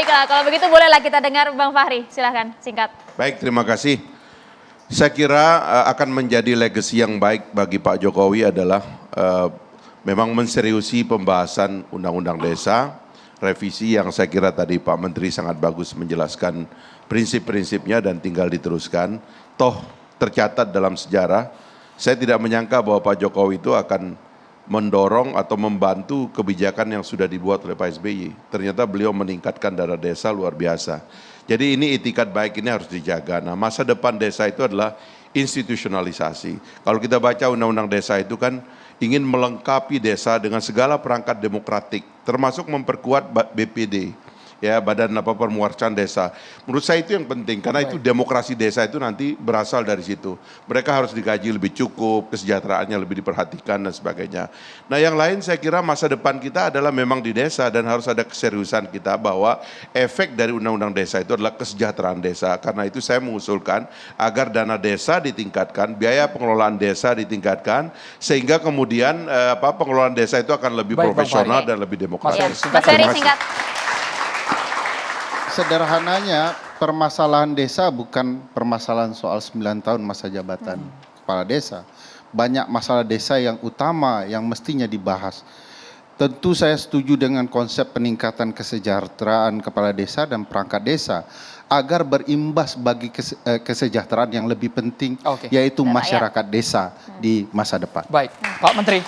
Baiklah, kalau begitu bolehlah kita dengar Bang Fahri, silahkan singkat. Baik, terima kasih. Saya kira akan menjadi legacy yang baik bagi Pak Jokowi adalah memang menseriusi pembahasan Undang-Undang Desa, revisi yang saya kira tadi Pak Menteri sangat bagus menjelaskan prinsip-prinsipnya dan tinggal diteruskan. Toh tercatat dalam sejarah, saya tidak menyangka bahwa Pak Jokowi itu akan mendorong atau membantu kebijakan yang sudah dibuat oleh Pak SBY. Ternyata beliau meningkatkan dana desa luar biasa. Jadi ini itikat baik ini harus dijaga. Nah, masa depan desa itu adalah institusionalisasi. Kalau kita baca Undang-Undang Desa itu kan ingin melengkapi desa dengan segala perangkat demokratik, termasuk memperkuat BPD. Ya, Badan Pemuarcan Desa. Menurut saya itu yang penting, karena itu demokrasi desa itu nanti berasal dari situ. Mereka harus digaji lebih cukup, kesejahteraannya lebih diperhatikan dan sebagainya. Nah, yang lain saya kira masa depan kita adalah memang di desa dan harus ada keseriusan kita bahwa efek dari Undang-Undang Desa itu adalah kesejahteraan desa. Karena itu saya mengusulkan agar dana desa ditingkatkan, biaya pengelolaan desa ditingkatkan, sehingga kemudian pengelolaan desa itu akan lebih profesional dan lebih demokratis. Mas Ferry singkat. Sederhananya permasalahan desa bukan permasalahan soal 9 tahun masa jabatan kepala desa. Banyak masalah desa yang utama yang mestinya dibahas. Tentu saya setuju dengan konsep peningkatan kesejahteraan kepala desa dan perangkat desa agar berimbas bagi kesejahteraan yang lebih penting, yaitu masyarakat desa di masa depan. Baik, Pak Menteri.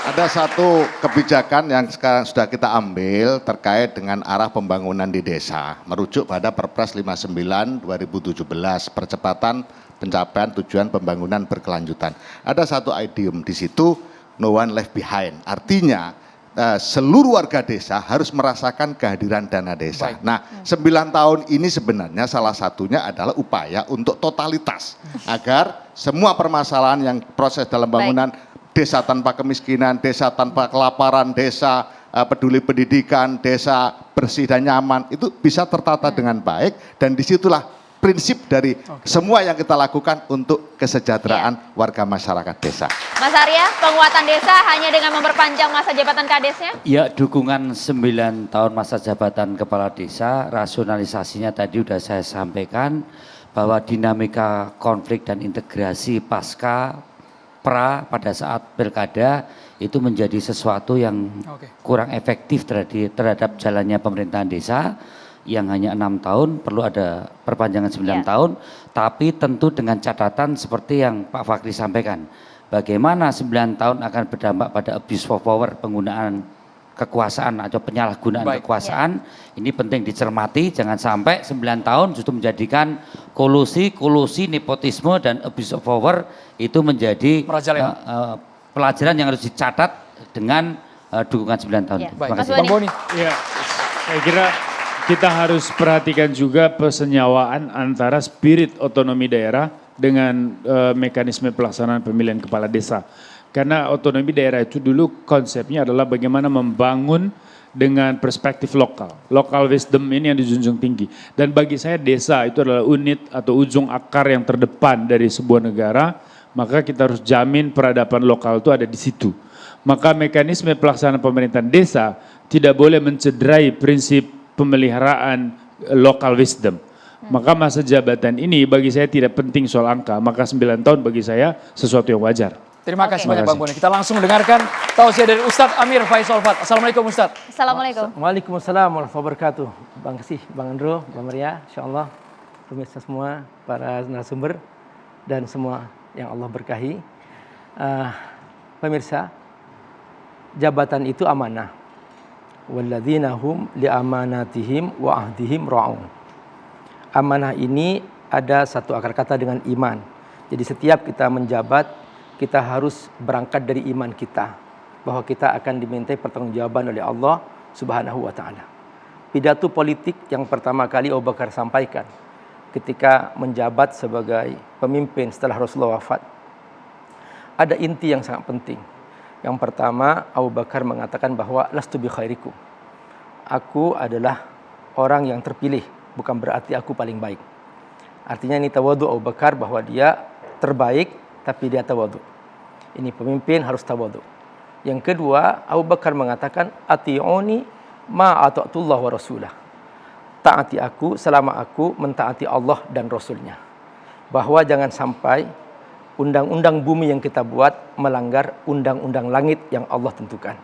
Ada satu kebijakan yang sekarang sudah kita ambil terkait dengan arah pembangunan di desa. Merujuk pada Perpres 59 2017, percepatan pencapaian tujuan pembangunan berkelanjutan. Ada satu idiom di situ, no one left behind. Artinya seluruh warga desa harus merasakan kehadiran dana desa. Nah, 9 tahun ini sebenarnya salah satunya adalah upaya untuk totalitas. Agar semua permasalahan yang proses dalam bangunan desa tanpa kemiskinan, desa tanpa kelaparan, desa peduli pendidikan, desa bersih dan nyaman, itu bisa tertata dengan baik dan disitulah prinsip dari semua yang kita lakukan untuk kesejahteraan warga masyarakat desa. Mas Arya, penguatan desa hanya dengan memperpanjang masa jabatan kadesnya? Ya, dukungan 9 tahun masa jabatan kepala desa, rasionalisasinya tadi sudah saya sampaikan bahwa dinamika konflik dan integrasi pasca pada saat pilkada itu menjadi sesuatu yang kurang efektif terhadap jalannya pemerintahan desa yang hanya 6 tahun, perlu ada perpanjangan 9 tahun, tapi tentu dengan catatan seperti yang Pak Fakri sampaikan, bagaimana 9 tahun akan berdampak pada abuse of power, penggunaan kekuasaan atau penyalahgunaan kekuasaan, ini penting dicermati, jangan sampai 9 tahun justru menjadikan kolusi nepotisme dan abuse of power itu menjadi pelajaran yang harus dicatat dengan dukungan 9 tahun. Terima kasih. Bang Boni. Ya, saya kira kita harus perhatikan juga persenyawaan antara spirit otonomi daerah dengan mekanisme pelaksanaan pemilihan kepala desa. Karena otonomi daerah itu dulu konsepnya adalah bagaimana membangun dengan perspektif lokal. Local wisdom ini yang dijunjung tinggi. Dan bagi saya desa itu adalah unit atau ujung akar yang terdepan dari sebuah negara. Maka kita harus jamin peradaban lokal itu ada di situ. Maka mekanisme pelaksanaan pemerintahan desa tidak boleh mencederai prinsip pemeliharaan local wisdom. Maka masa jabatan ini bagi saya tidak penting soal angka. Maka 9 tahun bagi saya sesuatu yang wajar. Terima kasih banyak Bang Boni. Kita langsung dengarkan tausiah dari Ustadz Amir Faisal Fat. Assalamualaikum Ustadz. Assalamualaikum. Waalaikumsalam warahmatullahi wabarakatuh. Bang Kasih, Bang Andro, Bang Maria, insyaAllah pemirsa semua, para narasumber dan semua yang Allah berkahi. Pemirsa, jabatan itu amanah. Walladzina hum liamanatihim wa ahdihim ra'un. Amanah ini ada satu akar kata dengan iman. Jadi setiap kita menjabat, kita harus berangkat dari iman kita. Bahwa kita akan dimintai pertanggungjawaban oleh Allah Subhanahu wa ta'ala. Pidato politik yang pertama kali Abu Bakar sampaikan ketika menjabat sebagai pemimpin setelah Rasulullah wafat. Ada inti yang sangat penting. Yang pertama, Abu Bakar mengatakan bahwa lastu bi khairikum. Aku adalah orang yang terpilih, bukan berarti aku paling baik. Artinya ini tawadhu Abu Bakar bahwa dia terbaik tapi dia tawadhu. Ini pemimpin harus tawadhu. Yang kedua, Abu Bakar mengatakan ati'uni ma ata'tullah wa rasulah. Taati aku selama aku mentaati Allah dan Rasulnya. Bahwa jangan sampai undang-undang bumi yang kita buat melanggar undang-undang langit yang Allah tentukan.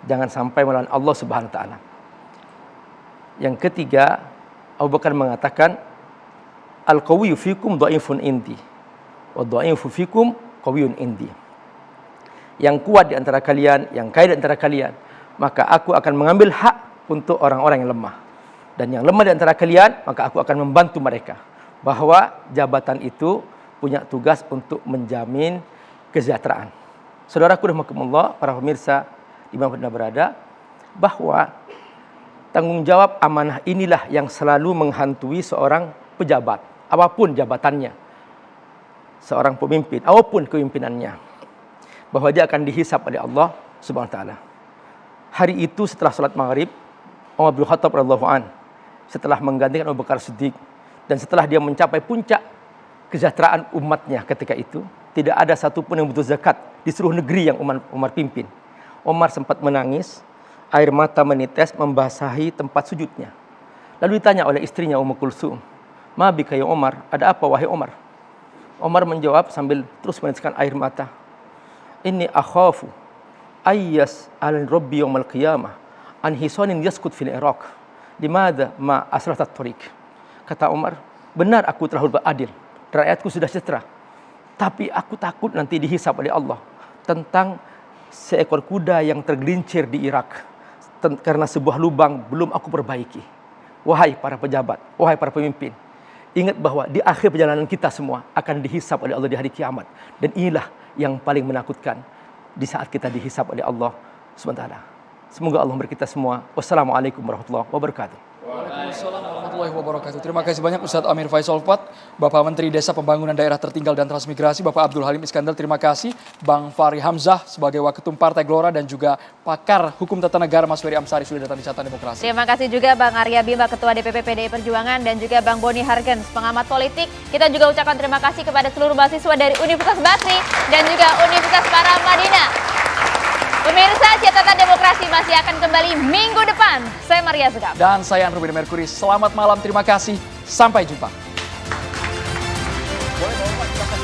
Jangan sampai melawan Allah Subhanahu wa taala. Yang ketiga, Abu Bakar mengatakan, al-qawiyyu fikum dha'ifun indi wa dha'ifu fikum qawiyyun indi. Yang kuat di antara kalian, yang kaya di antara kalian, maka aku akan mengambil hak untuk orang-orang yang lemah. Dan yang lemah di antara kalian, maka aku akan membantu mereka. Bahwa jabatan itu punya tugas untuk menjamin kesejahteraan. Saudaraku rahimakumullah, para pemirsa dimanapun Anda berada, bahwa tanggung jawab amanah inilah yang selalu menghantui seorang pejabat, apapun jabatannya. Seorang pemimpin, apapun kepemimpinannya. Bahwa dia akan dihisab oleh Allah Subhanahu wa taala. Hari itu setelah salat maghrib, Umar bin Khattab radhiyallahu an setelah menggantikan Abu Bakar Siddiq dan setelah dia mencapai puncak kesejahteraan umatnya ketika itu, tidak ada satupun yang butuh zakat di seluruh negeri yang Umar pimpin. Umar sempat menangis, air mata menites membasahi tempat sujudnya. Lalu ditanya oleh istrinya Ummu Kulsum, "Ma bika ya Umar? Ada apa wahai Umar?" Umar menjawab sambil terus meneteskan air mata, "Inni akhafu ayyas alin rabbi yaumal qiyamah an hisanin yaskut fil Iraq. Limadha ma asratat tariq?" Kata Umar, "Benar aku telah berbuat adil. Rakyatku sudah sejahtera. Tapi aku takut nanti dihisab oleh Allah tentang seekor kuda yang tergelincir di Irak karena sebuah lubang belum aku perbaiki." Wahai para pejabat, wahai para pemimpin, ingat bahwa di akhir perjalanan kita semua akan dihisab oleh Allah di hari kiamat. Dan inilah yang paling menakutkan di saat kita dihisab oleh Allah SWT. Semoga Allah memberkati kita semua. Wassalamualaikum warahmatullahi wabarakatuh. Waalaikumsalam warahmatullahi wabarakatuh. Terima kasih banyak Ustadz Amir Faisal Fat, Bapak Menteri Desa Pembangunan Daerah Tertinggal dan Transmigrasi, Bapak Abdul Halim Iskandar, terima kasih. Bang Fahri Hamzah sebagai Waketum Partai Gelora dan juga pakar hukum tata negara Mas Ferry Amsari sudah datang di Catatan Demokrasi. Terima kasih juga Bang Arya Bima, Ketua DPP PDI Perjuangan, dan juga Bang Boni Hargens, pengamat politik. Kita juga ucapkan terima kasih kepada seluruh mahasiswa dari Universitas Basri dan juga Universitas Paramadina. Pemirsa, Catatan Demokrasi masih akan kembali minggu depan. Saya Maria Zegap. Dan saya Andrew Merkuri. Selamat malam, terima kasih. Sampai jumpa. Boleh bawa Pak, silakan.